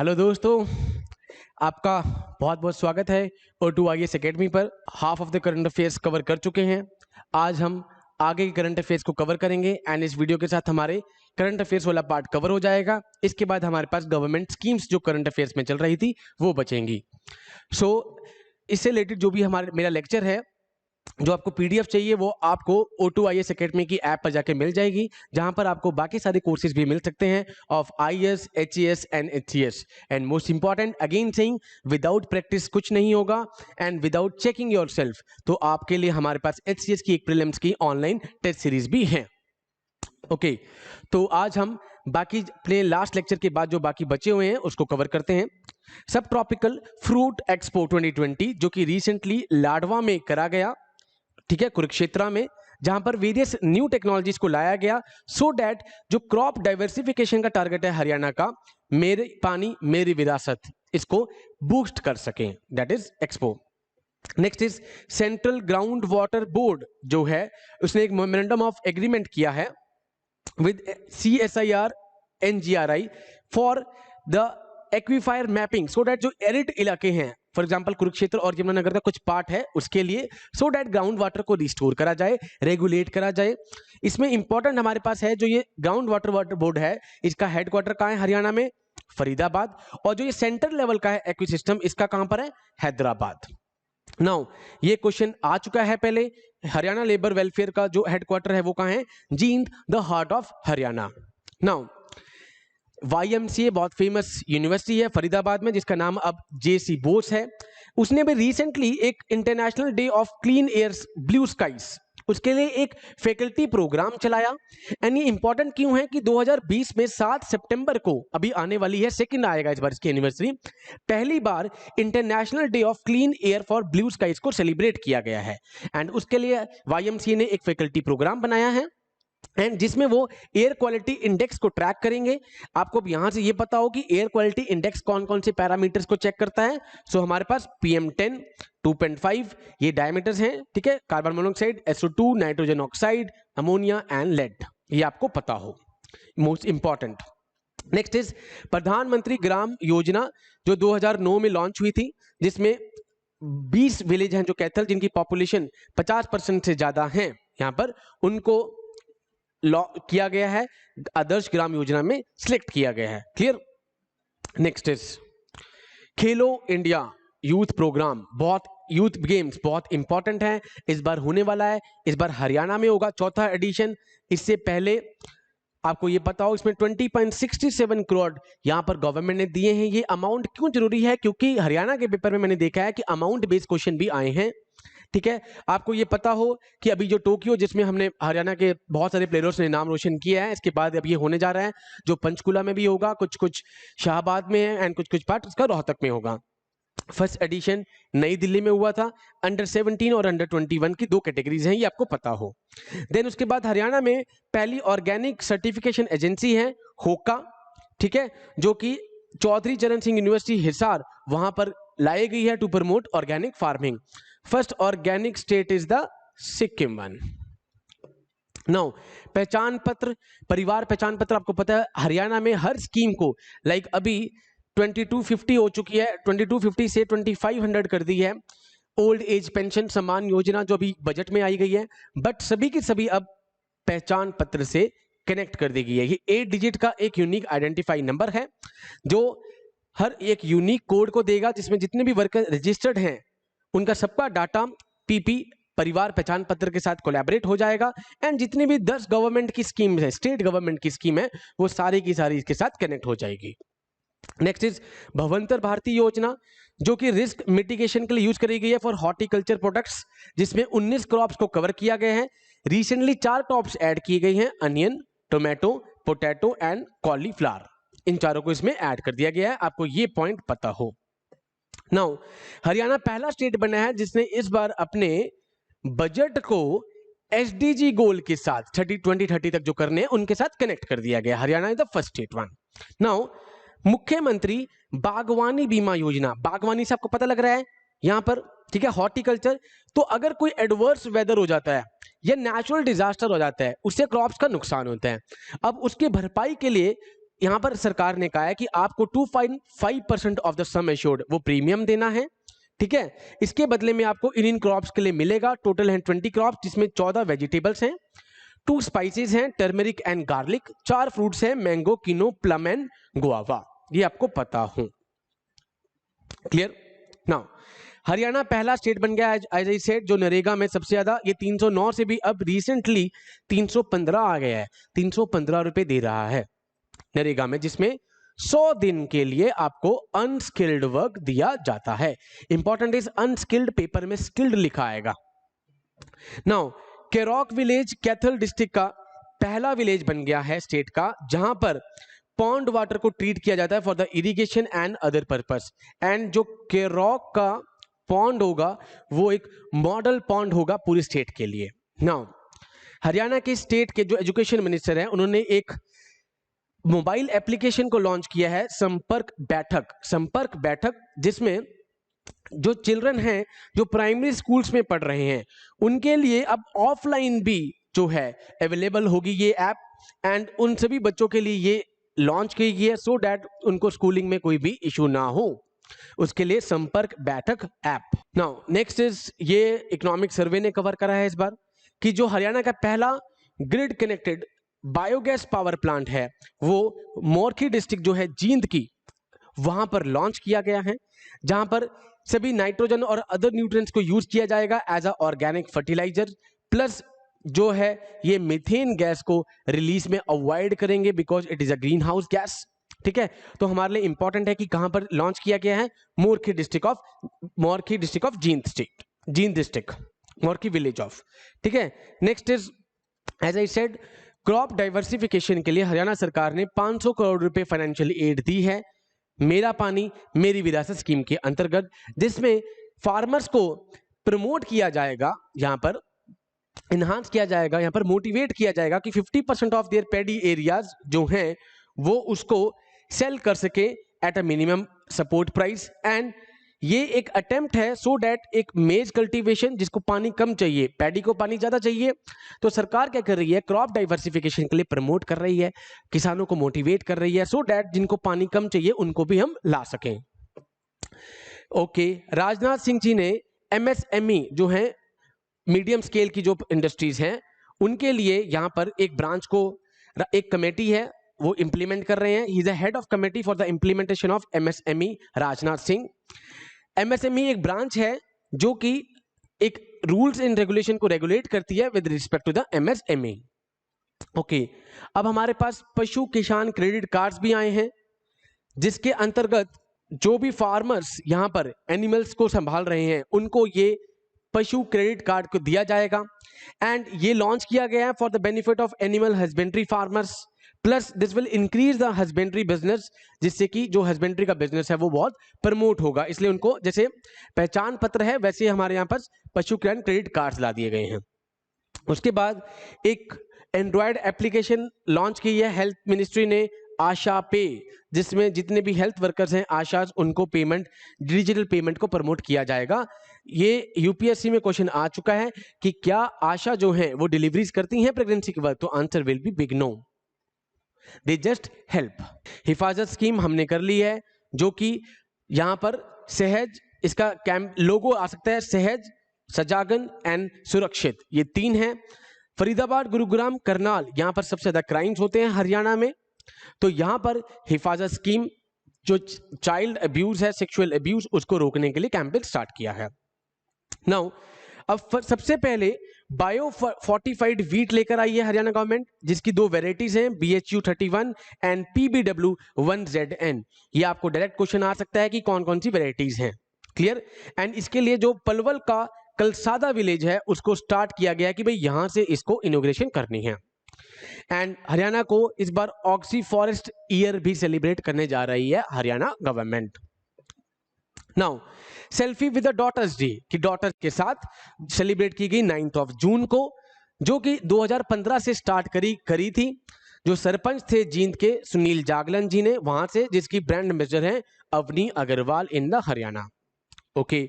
Hello दोस्तों, आपका बहुत बहुत स्वागत है O2IAS एकेडमी पर। Half of the current affairs cover कर चुके हैं। आज हम आगे के करंट अफेयर्स को कवर करेंगे एंड इस वीडियो के साथ हमारे करंट अफेयर्स वाला पार्ट कवर हो जाएगा। इसके बाद हमारे पास गवर्नमेंट स्कीम्स जो करंट अफेयर्स में चल रही थी वो बचेंगी। इससे रिलेटेड जो भी मेरा लेक्चर है, जो आपको पीडीएफ चाहिए वो आपको O2IAS एकेडमी की ऐप पर जाके मिल जाएगी, जहां पर आपको बाकी सारे कोर्सेज भी मिल सकते हैं of IAS, HAS and HCS। And most important again saying, without practice कुछ नहीं होगा एंड विदाउट चेकिंग योरसेल्फ। तो आपके लिए हमारे पास HCS की एक प्रीलिम्स की ऑनलाइन टेस्ट सीरीज भी है। ओके, तो आज हम बाकी अपने लास्ट लेक्चर के बाद जो बाकी बचे हुए हैं उसको कवर करते हैं। सब ट्रॉपिकल फ्रूट एक्सपो 2020 जो कि रिसेंटली लाडवा में करा गया, ठीक है, कुरुक्षेत्र में, जहां पर वेरियस न्यू टेक्नोलॉजीज को लाया गया सो दैट जो क्रॉप डाइवर्सिफिकेशन का टारगेट है हरियाणा का, मेरे पानी मेरी विरासत, इसको बूस्ट कर सकें, that is expo. Next is central ground water board जो है उसने एक मेमोरेंडम ऑफ एग्रीमेंट किया है with CSIR NGRI for the aquifer mapping so that जो एरिड इलाके हैं, फॉर एग्जांपल कुरुक्षेत्र और यमुनानगर का कुछ पार्ट है उसके लिए, सो दैट ग्राउंड वाटर को रिस्टोर करा जाए, रेगुलेट करा जाए। इसमें इंपॉर्टेंट हमारे पास है जो ये ग्राउंड वाटर बोर्ड है, इसका हेडक्वार्टर कहाँ है? हरियाणा में फरीदाबाद। और जो ये सेंटर लेवल का है एक्विसिस्टम, इसका कहां पर है? हैदराबाद। नाउ ये क्वेश्चन आ चुका है पहले, हरियाणा लेबर वेलफेयर का जो हेडक्वार्टर है वो कहां है? Jind, the heart of Haryana. Now YMCA बहुत फेमस यूनिवर्सिटी है फरीदाबाद में, जिसका नाम अब JC बोस है। उसने भी रिसेंटली एक international day of clean airs blue skies, उसके लिए एक फैकल्टी प्रोग्राम चलाया। एंड ये इंपॉर्टेंट क्यों है कि 2020 में 7 सितंबर को अभी आने वाली है, सेकंड आएगा इस बार इसकी एनिवर्सरी, पहली बार international day of clean air for blue skies को सेलिब्रेट किया गया है। एंड उसके लिए YMCA ने एक फैकल्टी प्रोग्राम बनाया है एंड जिसमें वो एयर क्वालिटी इंडेक्स को ट्रैक करेंगे। आपको यहां से ये पता हो कि एयर क्वालिटी इंडेक्स कौन कौन से पैरामीटर्स को चेक करता है। सो हमारे पास PM10, 2.5 ये डायमीटर्स हैं, ठीक है, carbon monoxide, SO2, nitrogen oxide, ammonia and lead, ये आपको पता हो, मोस्ट इंपॉर्टेंट। नेक्स्ट इज प्रधानमंत्री ग्राम योजना जो 2009 में लॉन्च हुई थी, जिसमें 20 विलेज हैं जो कैथल, जिनकी पॉपुलेशन 50% से ज्यादा है, यहां पर उनको लॉ किया गया है, आदर्श ग्राम योजना में सिलेक्ट किया गया है। Clear? Next is Khelo India youth programme, बहुत यूथ गेम्स बहुत इंपॉर्टेंट है, इस बार होने वाला है, इस बार हरियाणा में होगा, चौथा एडिशन। इससे पहले आपको ये पता हो इसमें 20.67 करोड़ यहां पर गवर्नमेंट ने दिए हैं। ये अमाउंट क्यों जरूरी है? क्योंकि हरियाणा के पेपर में मैंने देखा है कि अमाउंट बेस्ड क्वेश्चन भी आए हैं, ठीक है। आपको ये पता हो कि अभी जो टोक्यो, जिसमें हमने हरियाणा के बहुत सारे प्लेयर्स ने नाम रोशन किया है, इसके बाद अब ये होने जा रहा है जो पंचकुला में भी होगा, कुछ कुछ शाहबाद में है एंड कुछ कुछ पार्ट उसका रोहतक में होगा। फर्स्ट एडिशन नई दिल्ली में हुआ था, अंडर 17 और अंडर 21 की 2 कैटेगरीज हैं, ये आपको पता हो। देन उसके बाद हरियाणा में पहली ऑर्गेनिक सर्टिफिकेशन एजेंसी है होका, ठीक है, जो कि चौधरी चरण सिंह यूनिवर्सिटी हिसार वहां पर लाई गई है to promote organic farming. First organic state is the Sikkim one. Now पहचान पत्र, परिवार पहचान पत्र, आपको पता है हरियाणा में हर स्कीम को, लाइक अभी 2250 हो चुकी है, 2250 से 2500 कर दी है। Old age pension Samman Yojana जो अभी बजट में आई गई है, बट सभी की सभी अब पहचान पत्र से कनेक्ट कर दी गई है। ये 8 डिजिट का एक यूनिक आइडेंटिफाई नंबर है जो हर एक यूनिक कोड को देगा, जिसमें जितने भी वर्कर रजिस्टर्ड हैं उनका सबका डाटा PP परिवार पहचान पत्र के साथ कोलैबोरेट हो जाएगा एंड जितनी भी 10 गवर्नमेंट की स्कीम है, स्टेट गवर्नमेंट की स्कीम है, वो सारी की सारी इसके साथ कनेक्ट हो जाएगी। नेक्स्ट इज भवंतर भारती योजना जो कि रिस्क मिटिगेशन के लिए यूज करी गई है फॉर हॉर्टिकल्चर प्रोडक्ट्स, जिसमें 19 क्रॉप्स को कवर किया गया है। रिसेंटली 4 टॉप्स ऐड की गई हैं, onion, tomato, potato and cauliflower, इन चारों को इसमें ऐड कर दिया गया है, आपको ये पॉइंट पता हो। नाउ हरियाणा पहला स्टेट बना है जिसने इस बार अपने बजट को SDG गोल के साथ 2030 तक जो करने हैं उनके साथ कनेक्ट कर दिया गया। Haryana is the first state one. Now मुख्यमंत्री बागवानी बीमा योजना, बागवानी से आपको पता लग रहा है यहां पर, ठीक है, हॉर्टिकल्चर। तो अगर कोई एडवर्स वेदर हो जाता है या नेचुरल डिजास्टर हो जाता है, उससे क्रॉप्स का नुकसान होता है, अब उसके भरपाई के लिए यहां पर सरकार ने कहा है कि आपको 2.5% ऑफ द सम एश्योर्ड वो प्रीमियम देना है, ठीक है। इसके बदले में आपको इन क्रॉप्स के लिए मिलेगा, टोटल है 20 क्रॉप्स, जिसमें 14 वेजिटेबल्स हैं, 2 स्पाइसेस हैं, टर्मरिक एंड गार्लिक, 4 फ्रूट्स हैं, मैंगो, किनो, प्लम एंड गुआवा। ये आपको पता हो, क्लियर। नाउ हरियाणा पहला स्टेट बन गया एज आई सेड जो नरेगा में सबसे ज्यादा, ये 309 से भी अब रिसेंटली 315 आ गया है, 315 रुपए दे रहा है नरेगा में, जिसमें 100 दिन के लिए आपको अनस्किल्ड वर्क दिया जाता है। इंपॉर्टेंट इज अनस्किल्ड, पेपर में स्किल्ड लिखा आएगा। नाउ केरोक विलेज कैथल डिस्ट्रिक्ट का पहला विलेज बन गया है स्टेट का, जहां पर पॉन्ड वाटर को ट्रीट किया जाता है for the irrigation and other purpose. And जो केरोक का पॉन्ड होगा वो एक मॉडल पॉन्ड होगा पूरी स्टेट के लिए। नाउ हरियाणा के स्टेट के जो एजुकेशन मिनिस्टर हैं उन्होंने एक मोबाइल एप्लीकेशन को लॉन्च किया है, संपर्क बैठक। संपर्क बैठक जिसमें जो चिल्ड्रन हैं जो प्राइमरी स्कूल्स में पढ़ रहे हैं उनके लिए अब ऑफलाइन भी जो है अवेलेबल होगी ये ऐप, एंड उन सभी बच्चों के लिए ये लॉन्च की गई है सो दैट उनको स्कूलिंग में कोई भी इशू ना हो, उसके लिए संपर्क बैठक ऐप। नाउ नेक्स्ट इज ये इकोनॉमिक सर्वे ने कवर करा है इस बार कि जो हरियाणा का पहला grid connected biogas power plant है वो मोरखी डिस्ट्रिक्ट जो है जींद की, वहां पर लॉन्च किया गया है, जहां पर सभी नाइट्रोजन और अदर न्यूट्रिएंट्स को यूज किया जाएगा as a organic fertiliser, plus जो है ये मीथेन गैस को रिलीज में अवॉइड करेंगे because it is a greenhouse gas, ठीक है। तो हमारे लिए इंपॉर्टेंट है कि कहां पर लॉन्च किया गया है, Morkhi district of Jind state, Jind district, Morkhi village of, ठीक है। Next is as I said crop diversification के लिए हरियाणा सरकार ने 500 करोड़ रुपए फाइनेंशियल एड दी है मेरा पानी मेरी विरासत स्कीम के अंतर्गत, जिसमें फार्मर्स को प्रमोट किया जाएगा, यहां पर इन्हांस किया जाएगा, यहां पर मोटिवेट किया जाएगा कि 50% ऑफ देयर पेडी एरियाज जो हैं वो उसको सेल कर सके at a minimum support price. And ये एक अटेम्प्ट है सो दैट एक मेज कल्टीवेशन जिसको पानी कम चाहिए, पैडी को पानी ज्यादा चाहिए, तो सरकार क्या कर रही है, क्रॉप डाइवर्सिफिकेशन के लिए प्रमोट कर रही है, किसानों को मोटिवेट कर रही है सो दैट जिनको पानी कम चाहिए उनको भी हम ला सकें। ओके, राजनाथ सिंह जी ने एमएसएमई जो है मीडियम स्केल की जो इंडस्ट्रीज हैं उनके लिए यहां पर एक ब्रांच को, एक कमेटी है वो इंप्लीमेंट कर रहे हैं। He is the head of committee for the implementation of MSME, Rajnath Singh. MSME एक ब्रांच है जो कि एक रूल्स एंड रेगुलेशन को रेगुलेट करती है with respect to the MSME. Okay, अब हमारे पास पशु किसान क्रेडिट कार्ड्स भी आए हैं, जिसके अंतर्गत जो भी फार्मर्स यहां पर एनिमल्स को संभाल रहे हैं उनको ये पशु क्रेडिट कार्ड को दिया जाएगा। एंड ये लॉन्च किया गया है for the benefit of animal husbandry farmers, plus this will increase the husbandry business, जिससे कि जो हस्बेंड्री का बिजनेस है वो बहुत प्रमोट होगा, इसलिए उनको जैसे पहचान पत्र है वैसे हमारे यहाँ पर पशु कल्याण क्रेडिट कार्ड्स ला दिए गए हैं। उसके बाद एक एंड्रॉयड एप्लीकेशन लॉन्च की है हेल्थ मिनिस्ट्री ने, आशा पे, जिसमें जितने भी हेल्थ वर्कर्स हैं आशाज उनको पेमेंट, डिजिटल पेमेंट को प्रमोट किया जाएगा। ये यूपीएससी में क्वेश्चन आ चुका है कि क्या आशा जो है वो डिलीवरीज करती हैं प्रेगनेंसी के वक्त, तो answer will be big no, they just help. Hifazat scheme हमने कर ली है, जो कि यहां पर सहज, इसका कैंप लोगो आ सकता है, सहज, सजागन एंड सुरक्षित, ये 3 हैं। फरीदाबाद, गुरुग्राम, करनाल, यहां पर सबसे ज्यादा क्राइम्स होते हैं हरियाणा में, तो यहां पर हिफाजत स्कीम जो चाइल्ड अब्यूज है, सेक्सुअल अब्यूज, उसको रोकने के लिए कैंपेन स्टार्ट किया है। नाउ अब सबसे पहले बायो फोर्टिफाइड वीट लेकर आई है हरियाणा गवर्नमेंट, जिसकी 2 वेराइटीज हैं, BHU 31 एंड PBW 1ZN। ये आपको डायरेक्ट क्वेश्चन आ सकता है कि कौन कौन सी वेराइटीज हैं, क्लियर। एंड इसके लिए जो पलवल का कलसादा विलेज है उसको स्टार्ट किया गया कि भाई यहां से इसको इनोग्रेशन करनी है। एंड हरियाणा को इस बार ऑक्सी फॉरेस्ट ईयर भी सेलिब्रेट करने जा रही है Haryana government. Now selfie with the daughters day की डॉटर के साथ सेलिब्रेट की गई 9 जून को, जो कि 2015 से स्टार्ट करी थी। जो सरपंच थे जींद के सुनील जागलन जी ने वहां से, जिसकी ब्रांड एम्बेसडर है Avni Agrawal in the Haryana. Okay,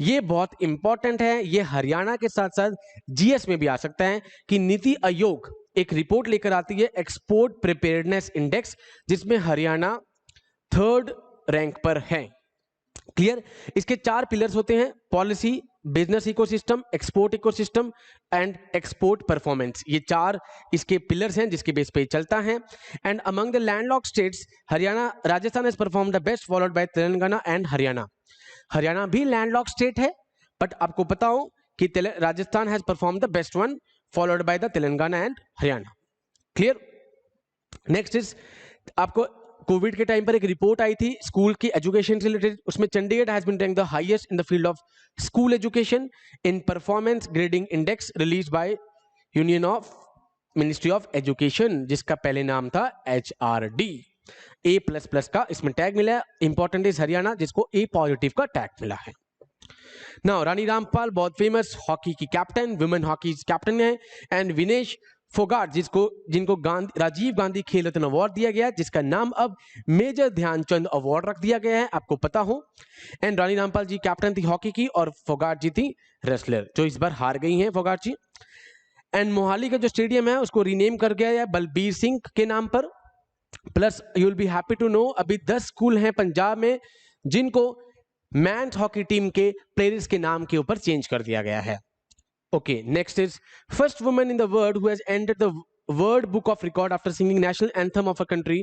ये बहुत इंपॉर्टेंट है, ये हरियाणा के साथ साथ जीएस में भी आ सकता है कि नीति आयोग एक रिपोर्ट लेकर आती है एक्सपोर्ट प्रिपेयर्डनेस इंडेक्स, जिसमें हरियाणा 3rd रैंक पर है। क्लियर? इसके 4 पिलर्स होते हैं, policy, business ecosystem, export ecosystem and export performance. ये 4 इसके पिलर्स हैं जिसके बेस पे चलता है। And among the landlocked states Haryana, Rajasthan has performed the best followed by Telangana and Haryana. Haryana भी लैंडलॉक्ड स्टेट है, बट आपको पता हो कि Rajasthan has performed the best one followed by the Telangana and Haryana. Clear? Next is, आपको कोविड के टाइम पर एक रिपोर्ट आई थी स्कूल की एजुकेशन से रिलेटेड, उसमें Chandigarh has been ranked the highest in the field of school education in performance grading index released by union of ministry of education, जिसका पहले नाम था HRD। A++ का इसमें टैग मिला है। इंपॉर्टेंट इज हरियाणा, जिसको A पॉजिटिव का टैग मिला है। नाउ रानी रामपाल बहुत फेमस हॉकी की कैप्टन, वुमेन हॉकी कैप्टन है। एंड विनेश फोगाट, जिनको राजीव गांधी खेल रत्न अवार्ड दिया गया है, जिसका नाम अब मेजर ध्यानचंद अवार्ड रख दिया गया है, आपको पता हो। एंड रानी रामपाल जी कैप्टन थी हॉकी की और फोगाट जी थी रेसलर, जो इस बार हार गई हैं फोगाट जी। एंड मोहाली का जो स्टेडियम है उसको रीनेम कर गया है बलबीर सिंह के नाम पर। Plus you will be happy to know अभी 10 स्कूल हैं पंजाब में जिनको मेंस हॉकी टीम के प्लेयर्स के नाम के ऊपर चेंज कर दिया गया है। Okay, next is first woman in the world who has entered the World Book of Record after singing national anthem of a country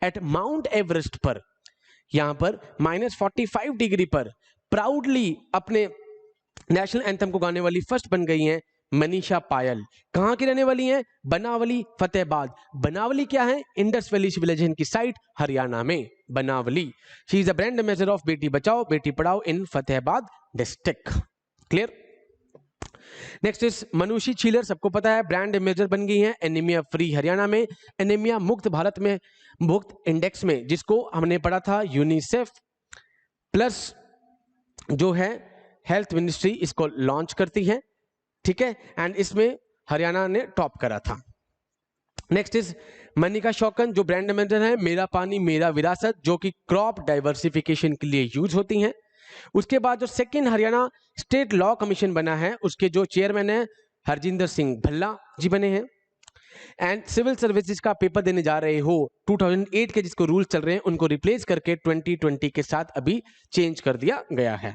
at Mount Everest पर, यहां पर -45 डिग्री पर प्राउडली अपने नेशनल एंथम को गाने वाली फर्स्ट बन गई हैं मनीषा पायल। कहां की रहने वाली हैं? बनावली, फतेहाबाद। बनावली क्या है? इंडस वैली विलेज है इनकी साइट, हरियाणा में Banawali. She is a brand ambassador of Beti Bachao Beti Padhao in Fatehabad district. Clear? Next is Manushi Chhillar, सबको पता है ब्रांड एम्बेसडर बन गई हैं एनीमिया फ्री हरियाणा में, एनीमिया मुक्त भारत में, मुक्त इंडेक्स में, जिसको हमने पढ़ा था यूनिसेफ प्लस जो है हेल्थ मिनिस्ट्री इसको लॉन्च करती है। ठीक है, एंड इसमें हरियाणा ने टॉप करा था। नेक्स्ट इज मनिका शौकन, जो ब्रांड एम्बेसडर है मेरा पानी मेरा विरासत, जो कि क्रॉप डाइवर्सिफिकेशन के लिए यूज होती हैं। उसके बाद जो second Haryana state law commission बना है उसके जो चेयरमैन है हरजिंदर सिंह भल्ला जी बने हैं। एंड सिविल सर्विसेज का पेपर देने जा रहे हो 2008 के जिसको रूल्स चल रहे हैं उनको रिप्लेस करके 2020 के साथ अभी चेंज कर दिया गया है।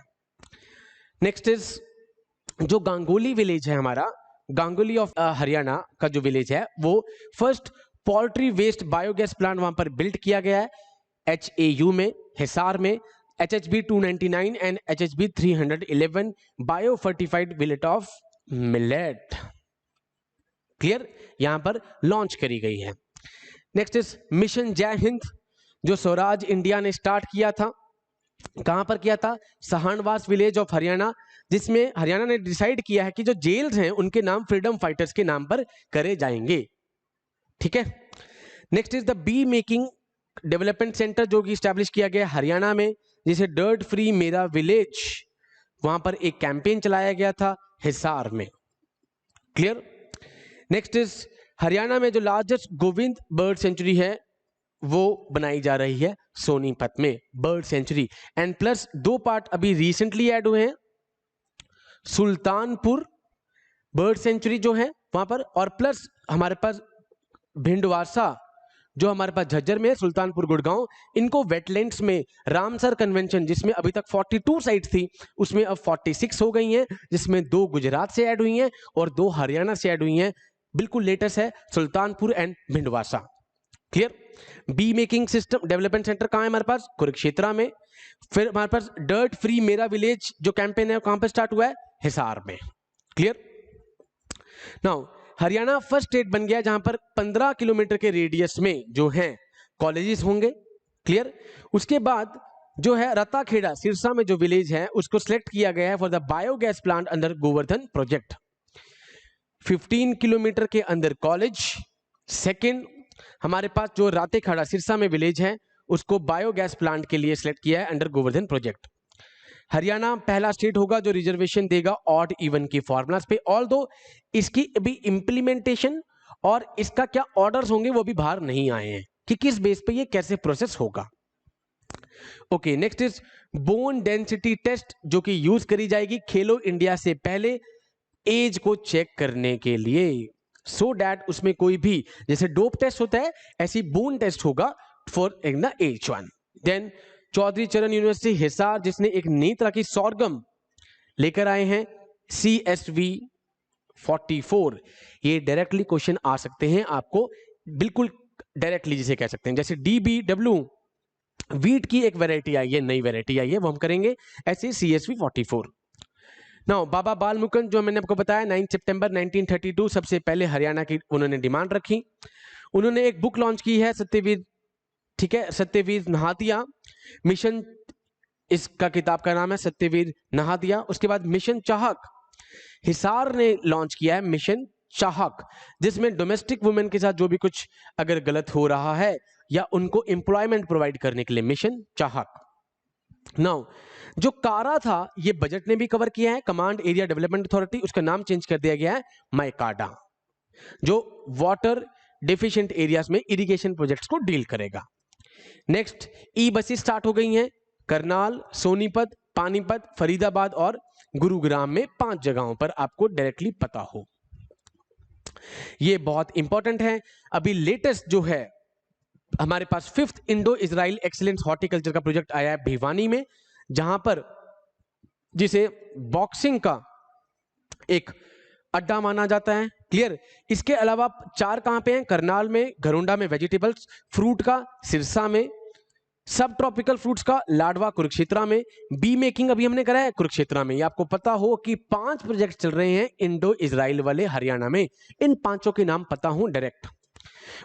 नेक्स्ट इज जो गांगोली विलेज है हमारा, गांगोली ऑफ हरियाणा का जो विलेज है वो first poultry waste biogas plant वहां पर बिल्ड किया गया है HAU में, हिसार में। HHB 299 and HHB 311 bio fortified variety of millet. Clear? यहां पर लॉन्च करी गई है। नेक्स्ट इज मिशन जय हिंद, जो स्वराज इंडिया ने स्टार्ट किया था। कहां पर किया था? सहानवास विलेज ऑफ हरियाणा, जिसमें हरियाणा ने डिसाइड किया है कि जो जेल्स हैं उनके नाम फ्रीडम फाइटर्स के नाम पर करे जाएंगे। ठीक है। Next is the be making development centre, जो कि स्टैब्लिश किया गया हरियाणा में, जिसे डर्ट फ्री मेरा विलेज, वहां पर एक कैंपेन चलाया गया था हिसार में। क्लियर? नेक्स्ट इज हरियाणा में जो लार्जेस्ट गोविंद बर्ड सेंचुरी है वो बनाई जा रही है सोनीपत में, bird sanctuary. And plus 2 part अभी रिसेंटली ऐड हुए हैं, सुल्तानपुर बर्ड सेंचुरी जो है वहां पर, और प्लस हमारे पास भिंडवासा जो हमारे पास झज्जर में है, सुल्तानपुर गुड़गांव, इनको वेटलैंड्स में रामसर कन्वेंशन जिसमें अभी तक 42 साइट थी उसमें अब 46 हो गई हैं, जिसमें 2 गुजरात से ऐड हुई हैं और 2 हरियाणा से ऐड हुई हैं। बिल्कुल लेटेस्ट है Sultanpur and Bhindawas. Clear? Bee making system development centre कहां है हमारे पास? कुरुक्षेत्र में। फिर हमारे पास डर्ट फ्री मेरा विलेज जो कैंपेन है कहां पर स्टार्ट हुआ है? हिसार में। Clear? Now Haryana first state बन गया जहां पर 15 किलोमीटर के रेडियस में जो हैं कॉलेजेस होंगे। क्लियर? उसके बाद जो है रताखेड़ा सिरसा में जो विलेज है उसको सिलेक्ट किया गया है for the biogas plant under Govardhan project. 15 kilometre के अंदर कॉलेज। सेकेंड हमारे पास जो रातेखेड़ा सिरसा में विलेज है उसको बायोगैस प्लांट के लिए सिलेक्ट किया है अंडर गोवर्धन प्रोजेक्ट। हरियाणा पहला स्टेट होगा जो रिजर्वेशन देगा ऑड इवन की फॉर्मूलाज पे, ऑल्दो इसकी अभी इंप्लीमेंटेशन और इसका क्या ऑर्डर्स होंगे वो भी बाहर नहीं आए हैं कि किस बेस पे ये कैसे प्रोसेस होगा। Okay, next is bone density test, जो कि यूज करी जाएगी खेलो इंडिया से पहले एज को चेक करने के लिए। सो दैट उसमें कोई भी जैसे डोप टेस्ट होता है ऐसी बोन टेस्ट होगा for in H1। Then Chaudhary Charan university Hisar जिसने एक नई तरह की सॉर्गम लेकर आए हैं CSV44। ये डायरेक्टली क्वेश्चन आ सकते हैं आपको, बिल्कुल डायरेक्टली जिसे कह सकते हैं। जैसे DBW वीट की एक वैरायटी आई है, नई वैरायटी आई है, वो हम करेंगे ऐसे CSV44। नाउ बाबा बाल मुकुंद जो मैंने आपको बताया 9 सितंबर 1932 सबसे पहले हरियाणा की उन्होंने डिमांड रखी। उन्होंने एक बुक लॉन्च की है सत्यवीर, ठीक है, सत्यवीर नहादिया मिशन, इसका किताब का नाम है सत्यवीर नहादिया। उसके बाद मिशन चाहक हिसार ने लॉन्च किया है, मिशन चाहक, जिसमें डोमेस्टिक वुमेन के साथ जो भी कुछ अगर गलत हो रहा है या उनको एम्प्लॉयमेंट प्रोवाइड करने के लिए मिशन चाहक। नाउ जो कारा था ये बजट ने भी कवर किया है, कमांड एरिया डेवलपमेंट अथॉरिटी, उसका नाम चेंज कर दिया गया है माइकाडा, जो वाटर डेफिशिएंट एरियाज में इरिगेशन प्रोजेक्ट्स को डील करेगा। नेक्स्ट ई बसेस स्टार्ट हो गई हैं करनाल, सोनीपत, पानीपत, फरीदाबाद और गुरुग्राम में 5 जगहों पर, आपको डायरेक्टली पता हो। ये बहुत इंपॉर्टेंट है। अभी लेटेस्ट जो है हमारे पास 5th Indo Israel excellence horticulture का प्रोजेक्ट आया है भिवानी में, जहां पर जिसे बॉक्सिंग का एक अड्डा माना जाता है। क्लियर। इसके अलावा 4 कहां पे हैं, करनाल में, घरोंडा में वेजिटेबल्स, फ्रूट का सिरसा में, सब ट्रॉपिकल फ्रूट्स का लाडवा कुरुक्षेत्रा में, बी मेकिंग अभी हमने करा है कुरुक्षेत्रा में। ये आपको पता हो कि 5 प्रोजेक्ट चल रहे हैं इंडो इजराइल वाले हरियाणा में, इन 5 के नाम पता हो डायरेक्ट।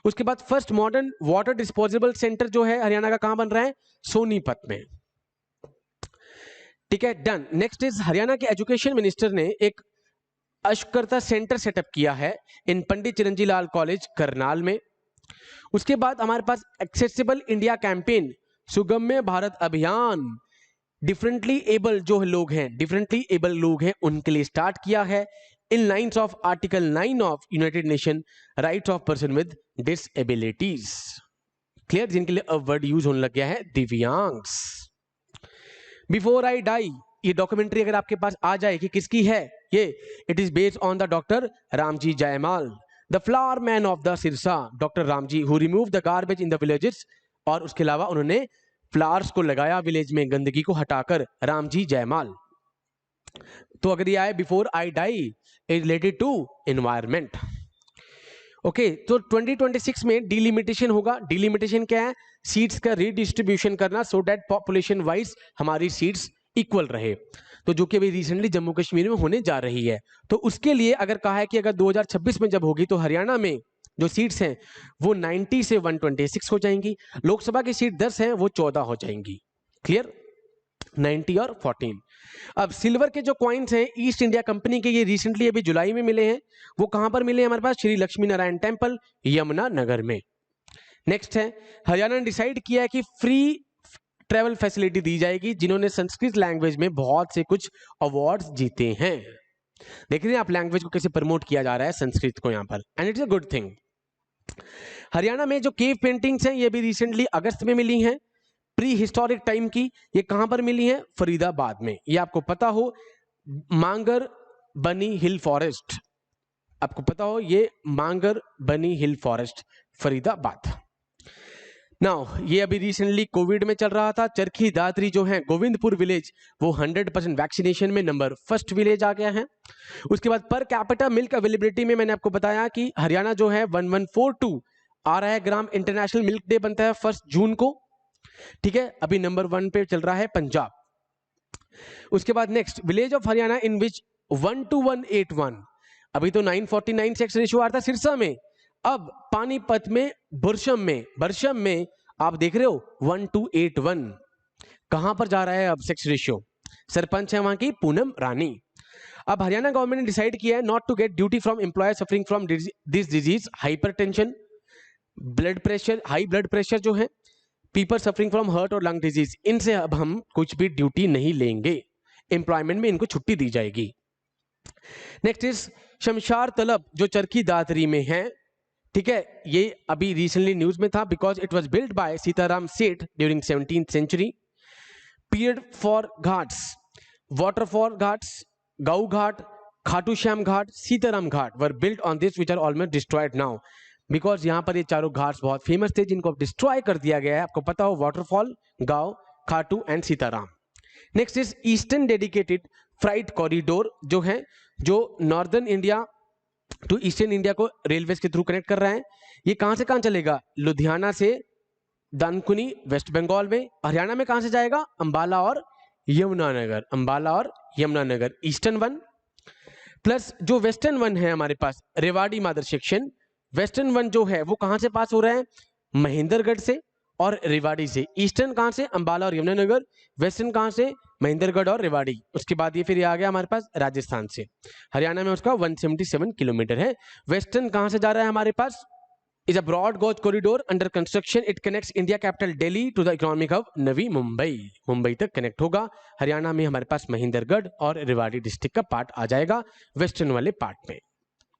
उसके बाद first modern water disposable centre जो है हरियाणा का कहां बन रहा है, सोनीपत में। ठीक है, डन। नेक्स्ट इज हरियाणा के एजुकेशन मिनिस्टर ने एक अश्कर्ता सेंटर सेटअप किया है इन पंडित चिरंजी लाल कॉलेज करनाल में। उसके बाद हमारे पास एक्सेसिबल इंडिया कैंपेन, सुगम्य भारत अभियान, डिफरेंटली एबल जो लोग हैं, डिफरेंटली एबल लोग हैं उनके लिए स्टार्ट किया है in lines of article 9 of united nation rights of person with disabilities. Clear, जिनके लिए अब वर्ड यूज होने लग गया है दिव्यांग्स। बिफोर आई डाई, ये डॉक्यूमेंट्री अगर आपके पास आ जाए कि किसकी है ये, it is based on the doctor Ramji Jaimal, the flower man of the Sirsa, doctor Ramji who remove the garbage in the villages. और उसके अलावा उन्होंने फ्लावर्स को लगाया विलेज में, गंदगी को हटाकर, रामजी जयमाल। तो अगर ये आए before I die is related to environment. Okay, तो 2026 में डिलिमिटेशन होगा। डिलिमिटेशन क्या है, सीट्स का रीडिस्ट्रीब्यूशन करना सो दैट पॉपुलेशन वाइज हमारी सीट्स इक्वल रहे, तो जो कि अभी रिसेंटली जम्मू कश्मीर में होने जा रही है। तो उसके लिए अगर कहा है कि अगर 2026 में जब होगी तो हरियाणा में जो सीट्स हैं वो 90 से 126 हो जाएंगी, लोकसभा की सीट 10 हैं वो 14 हो जाएंगी। क्लियर, 90 और 14। अब सिल्वर के जो कॉइन्स हैं ईस्ट इंडिया कंपनी के, ये रिसेंटली अभी जुलाई में मिले हैं। वो कहां पर मिले हैं, हमारे पास श्री लक्ष्मी नारायण टेम्पल यमुना नगर में। नेक्स्ट है हरियाणा ने डिसाइड किया है कि फ्री ट्रैवल फैसिलिटी दी जाएगी जिन्होंने संस्कृत लैंग्वेज में बहुत से कुछ अवार्ड्स जीते हैं। देख रहे हैं आप लैंग्वेज को कैसे प्रमोट किया जा रहा है संस्कृत को यहां पर, and it's a good thing. Haryana में जो केव पेंटिंग्स हैं ये भी रिसेंटली अगस्त में मिली हैं, प्री हिस्टोरिक टाइम की। ये कहां पर मिली हैं, फरीदाबाद में। ये आपको पता हो मांगर बनी हिल फॉरेस्ट, आपको पता हो ये मांगर बनी हिल फॉरेस्ट फरीदाबाद। नाउ ये अभी रिसेंटली कोविड में चल रहा था। चरखी दादरी जो है गोविंदपुर विलेज, वो 100% वैक्सीनेशन में नंबर 1 विलेज आ गया है। उसके बाद पर कैपिटा मिल्क अवेलेबिलिटी में मैंने आपको बताया कि हरियाणा जो है 1142 आ रहा है ग्राम। इंटरनेशनल मिल्क डे बनता है 1 जून को। ठीक है, अभी नंबर 1 पे चल रहा है पंजाब। उसके बाद नेक्स्ट विलेज ऑफ हरियाणा इन विच 1:181, अभी तो 949 सेक्स रेशियो आ रहा था सिरसा में, अब पानीपत में बरशम में आप देख रहे हो 1:81। कहां पर जा रहा है अब सेक्स रेशियो, सरपंच है वहां की पूनम रानी। अब हरियाणा गवर्नमेंट ने डिसाइड किया है not to get duty from employer suffering from this disease, hypertension, blood pressure, high blood pressure जो है, पीपल सफरिंग फ्रॉम हार्ट और लंग डिजीज, इनसे अब हम कुछ भी ड्यूटी नहीं लेंगे, एम्प्लॉयमेंट में इनको छुट्टी दी जाएगी। नेक्स्ट इज शमशार तलब जो चरखी दादरी में है। ठीक है, ये अभी रिसेंटली न्यूज में था because it was built by Sitaram Seth during 17th century. Period for ghats, water for ghats, Gau Ghat, Khatu Shyam Ghat, Sitaram Ghat were built on this which are almost destroyed now, because यहाँ पर ये चारों घाट्स बहुत फेमस थे जिनको डिस्ट्रॉय कर दिया गया है। आपको पता हो, वाटरफॉल, गांव, Khatu and Sitaram. Next is eastern dedicated freight corridor, जो है जो northern India to eastern India को रेलवे के थ्रू कनेक्ट कर रहा है। ये कहां से कहां चलेगा? लुधियाना से दानकुनी वेस्ट बंगाल में। हरियाणा में कहां से जाएगा? अंबाला और यमुनानगर, अंबाला और यमुनानगर, ईस्टर्न वन। प्लस जो वेस्टर्न वन है हमारे पास, रेवाड़ी मादर सेक्शन, वेस्टर्न वन जो है वो कहां से पास हो रहा है? महेंद्रगढ़ से और रेवाड़ी से। ईस्टर्न कहां से? अंबाला और यमुनानगर। वेस्टर्न कहां से? महेंद्रगढ़ और रेवाड़ी। उसके बाद ये फिर ये आ गया हमारे पास राजस्थान से। हरियाणा में उसका 177 किलोमीटर है। वेस्टर्न कहां से जा रहा है हमारे पास? Is a broad gauge corridor under construction, it connects India capital Delhi to the economic hub Navi Mumbai, Mumbai तक कनेक्ट होगा। हरियाणा में हमारे पास महेंद्रगढ़ और रेवाड़ी डिस्ट्रिक्ट का पार्ट आ जाएगा वेस्टर्न वाले पार्ट में।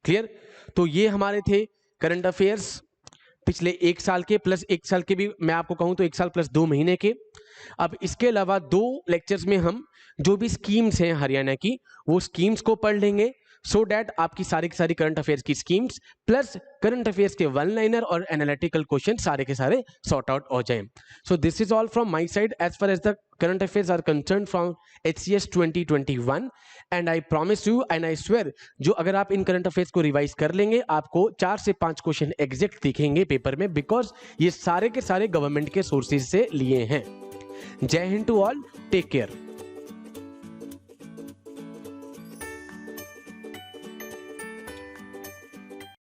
क्लियर? तो ये हमारे थे करंट अफेयर्स पिछले एक साल के, प्लस एक साल के भी मैं आपको कहूं तो एक साल प्लस 2 महीने के। अब इसके अलावा 2 लेक्चर्स में हम जो भी स्कीम्स हैं हरियाणा की, वो स्कीम्स को पढ़ लेंगे, सो डैट आपकी सारी की सारी करंट अफेयर्स की स्कीम्स प्लस करंट अफेयर्स के वन लाइनर और एनालिटिकल क्वेश्चन सारे के सारे सॉर्ट आउट हो जाएं। So this is all from my side as far as the current affairs are concern from HCS 2021 and I promise you and I swear, जो अगर आप इन करंट अफेयर्स को रिवाइज कर लेंगे, आपको 4 से 5 क्वेश्चन एग्जैक्ट दिखेंगे पेपर में, बिकॉज ये सारे के सारे गवर्नमेंट के सोर्सेज से लिए हैं। Jai Hind to all, take care.